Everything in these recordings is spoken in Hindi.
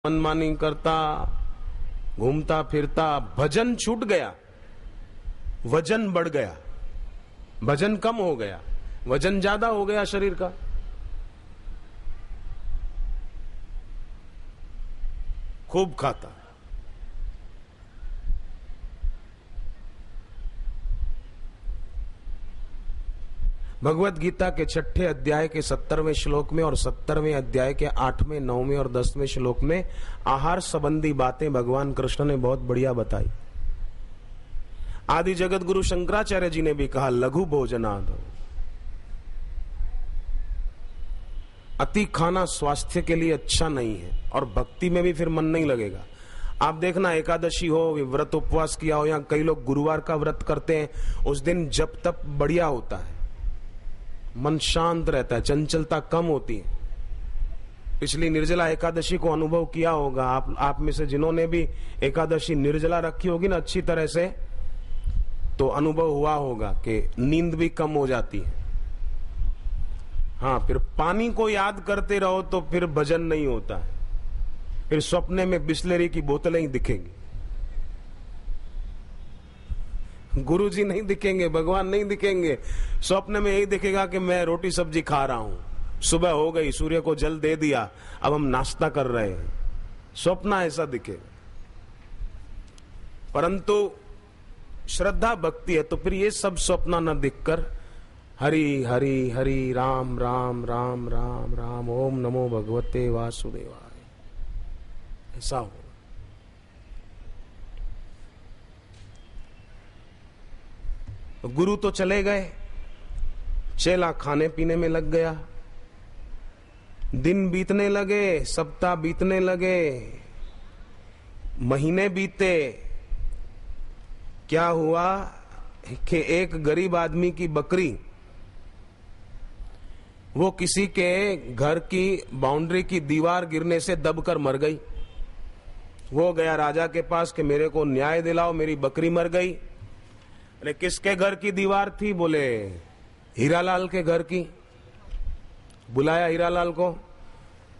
मनमानी करता, घूमता फिरता, भजन छूट गया, वजन बढ़ गया, भजन कम हो गया, वजन ज्यादा हो गया शरीर का। खूब खाता। भगवत गीता के 6ठे अध्याय के 70वें श्लोक में और 70वें अध्याय के 8वें, 9वें और 10वें श्लोक में आहार संबंधी बातें भगवान कृष्ण ने बहुत बढ़िया बताई। आदि जगत गुरु शंकराचार्य जी ने भी कहा लघु भोजनाद, अति खाना स्वास्थ्य के लिए अच्छा नहीं है और भक्ति में भी फिर मन नहीं लगेगा। आप देखना, एकादशी हो, व्रत उपवास किया हो, या कई लोग गुरुवार का व्रत करते हैं, उस दिन जप तप बढ़िया होता है, मन शांत रहता है, चंचलता कम होती है। पिछली निर्जला एकादशी को अनुभव किया होगा आप में से जिन्होंने भी एकादशी निर्जला रखी होगी ना अच्छी तरह से, तो अनुभव हुआ होगा कि नींद भी कम हो जाती है। हाँ, फिर पानी को याद करते रहो तो फिर भजन नहीं होता है, फिर सपने में बिस्लेरी की बोतलें ही दिखेंगी, गुरुजी नहीं दिखेंगे, भगवान नहीं दिखेंगे। स्वप्न में यही दिखेगा कि मैं रोटी सब्जी खा रहा हूं, सुबह हो गई, सूर्य को जल दे दिया, अब हम नाश्ता कर रहे हैं, स्वप्न ऐसा दिखेगा। परंतु श्रद्धा भक्ति है तो फिर ये सब स्वप्न न दिखकर हरि हरि हरि राम राम राम राम राम ओम नमो भगवते वासुदेवाय, ऐसा हो। गुरु तो चले गए, चेला खाने पीने में लग गया, दिन बीतने लगे, सप्ताह बीतने लगे, महीने बीते। क्या हुआ कि एक गरीब आदमी की बकरी वो किसी के घर की बाउंड्री की दीवार गिरने से दबकर मर गई। वो गया राजा के पास कि मेरे को न्याय दिलाओ, मेरी बकरी मर गई। अरे किसके घर की दीवार थी? बोले हीरालाल के घर की। बुलाया हीरालाल को,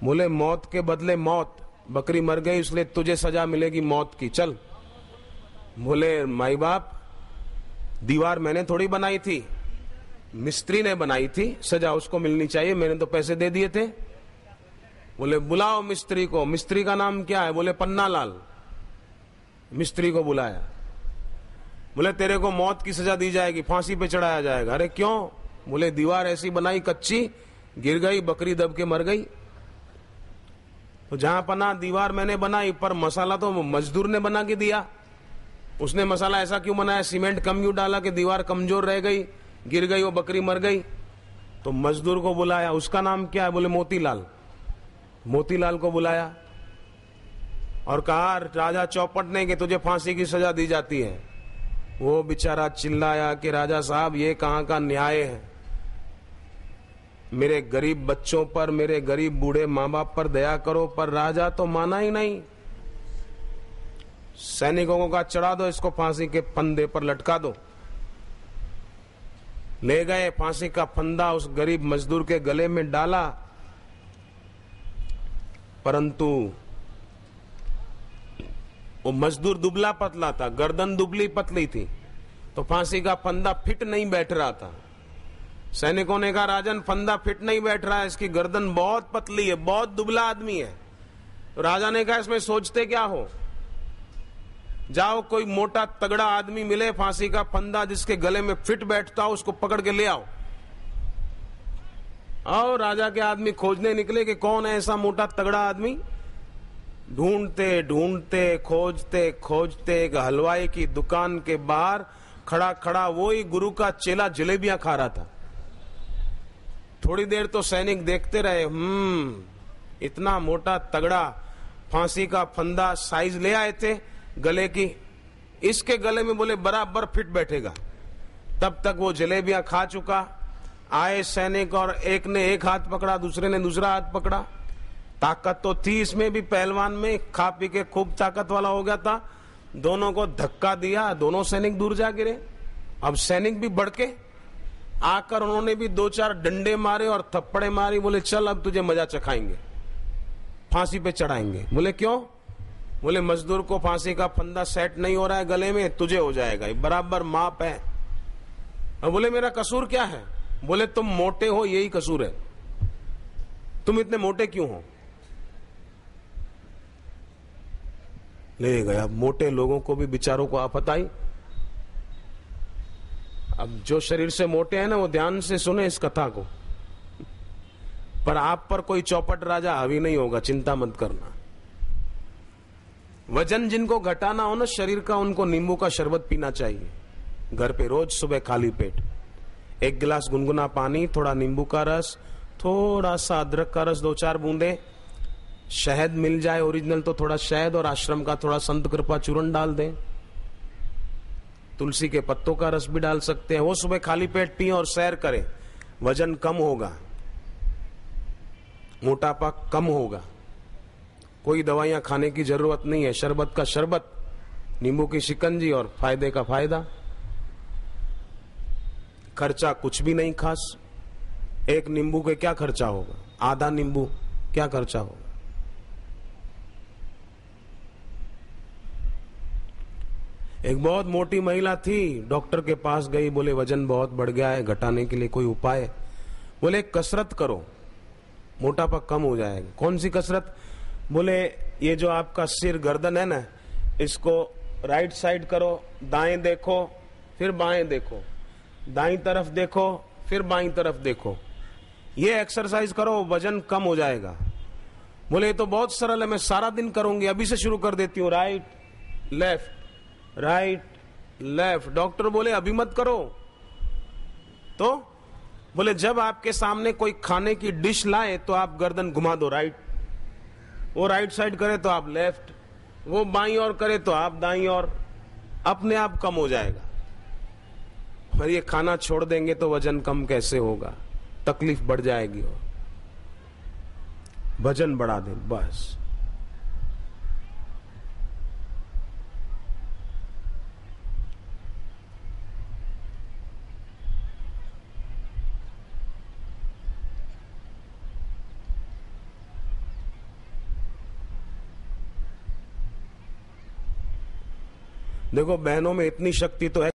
बोले मौत के बदले मौत, बकरी मर गई इसलिए तुझे सजा मिलेगी मौत की, चल। बोले माई बाप, दीवार मैंने थोड़ी बनाई थी, मिस्त्री ने बनाई थी, सजा उसको मिलनी चाहिए, मैंने तो पैसे दे दिए थे। बोले बुलाओ मिस्त्री को। मिस्त्री का नाम क्या है? बोले पन्नालाल। मिस्त्री को बुलाया, बोले तेरे को मौत की सजा दी जाएगी, फांसी पे चढ़ाया जाएगा। अरे क्यों? बोले दीवार ऐसी बनाई कच्ची, गिर गई, बकरी दब के मर गई। तो जहां पना दीवार मैंने बनाई, पर मसाला तो मजदूर ने बना के दिया। उसने मसाला ऐसा क्यों बनाया, सीमेंट कम क्यों डाला कि दीवार कमजोर रह गई, गिर गई, वो बकरी मर गई। तो मजदूर को बुलाया, उसका नाम क्या है? बोले मोतीलाल। मोतीलाल को बुलाया और कहा राजा चौपट ने कि तुझे फांसी की सजा दी जाती है। वो बेचारा चिल्लाया कि राजा साहब ये कहां का न्याय है, मेरे गरीब बच्चों पर, मेरे गरीब बूढ़े माँ बाप पर दया करो। पर राजा तो माना ही नहीं। सैनिकों को कहा चढ़ा दो इसको, फांसी के फंदे पर लटका दो। ले गए, फांसी का फंदा उस गरीब मजदूर के गले में डाला, परंतु वो मजदूर दुबला पतला था, गर्दन दुबली पतली थी, तो फांसी का फंदा फिट नहीं बैठ रहा था। सैनिकों ने कहा राजन फंदा फिट नहीं बैठ रहा है, इसकी गर्दन बहुत पतली है, बहुत दुबला आदमी है। तो राजा ने कहा इसमें सोचते क्या हो, जाओ कोई मोटा तगड़ा आदमी मिले, फांसी का फंदा जिसके गले में फिट बैठता हो, उसको पकड़ के ले आओ। और राजा के आदमी खोजने निकले कि कौन है ऐसा मोटा तगड़ा आदमी। ढूंढते ढूंढते, खोजते खोजते एक हलवाई की दुकान के बाहर खड़ा खड़ा वही गुरु का चेला जलेबियां खा रहा था। थोड़ी देर तो सैनिक देखते रहे, इतना मोटा तगड़ा, फांसी का फंदा साइज ले आए थे गले की, इसके गले में बोले बराबर फिट बैठेगा। तब तक वो जलेबियां खा चुका। आए सैनिक और एक ने एक हाथ पकड़ा, दूसरे ने दूसरा हाथ पकड़ा। ताकत तो थी इसमें भी, पहलवान में, खा पी के खूब ताकत वाला हो गया था। दोनों को धक्का दिया, दोनों सैनिक दूर जा गिरे। अब सैनिक भी भड़के, आकर उन्होंने भी दो चार डंडे मारे और थप्पड़े मारी। बोले चल अब तुझे मजा चखाएंगे। फांसी पे चढ़ाएंगे। बोले क्यों? बोले मजदूर को फांसी का फंदा सेट नहीं हो रहा है गले में, तुझे हो जाएगा, ये बराबर माप है। और बोले मेरा कसूर क्या है? बोले तुम मोटे हो, यही कसूर है, तुम इतने मोटे क्यों हो? ले गया। मोटे लोगों को भी बेचारों को आफत आई। अब जो शरीर से मोटे हैं ना, वो ध्यान से सुने इस कथा को, पर आप पर कोई चौपट राजा हावी नहीं होगा, चिंता मत करना। वजन जिनको घटाना हो ना शरीर का, उनको नींबू का शरबत पीना चाहिए घर पे रोज सुबह खाली पेट। 1 गिलास गुनगुना पानी, थोड़ा नींबू का रस, थोड़ा सा अदरक का रस, 2-4 बूंदे, शहद मिल जाए ओरिजिनल तो थोड़ा शहद, और आश्रम का थोड़ा संत कृपा चूर्ण डाल दें, तुलसी के पत्तों का रस भी डाल सकते हैं। वो सुबह खाली पेट पिए और सैर करें, वजन कम होगा, मोटापा कम होगा। कोई दवाइयां खाने की जरूरत नहीं है। शरबत का शरबत, नींबू की शिकंजी और फायदे का फायदा। खर्चा कुछ भी नहीं खास। 1 नींबू के क्या खर्चा होगा? आधा नींबू क्या खर्चा होगा? एक बहुत मोटी महिला थी, डॉक्टर के पास गई, बोले वजन बहुत बढ़ गया है, घटाने के लिए कोई उपाय? बोले कसरत करो, मोटापा कम हो जाएगा। कौन सी कसरत? बोले ये जो आपका सिर गर्दन है ना, इसको राइट साइड करो, दाएं देखो फिर बाएं देखो, दाईं तरफ देखो फिर बाईं तरफ देखो, ये एक्सरसाइज करो, वजन कम हो जाएगा। बोले ये तो बहुत सरल है, मैं सारा दिन करूंगी, अभी से शुरू कर देती हूँ, right left right left. Doctor बोले अभी मत करो। तो बोले जब आपके सामने कोई खाने की डिश लाए तो आप गर्दन घुमा दो राइट, वो राइट साइड करे तो आप लेफ्ट, वो बाईं ओर करे तो आप दाईं ओर, अपने आप कम हो जाएगा। और ये खाना छोड़ देंगे तो वजन कम कैसे होगा? तकलीफ बढ़ जाएगी और वजन बढ़ा दे बस। देखो बहनों में इतनी शक्ति तो है।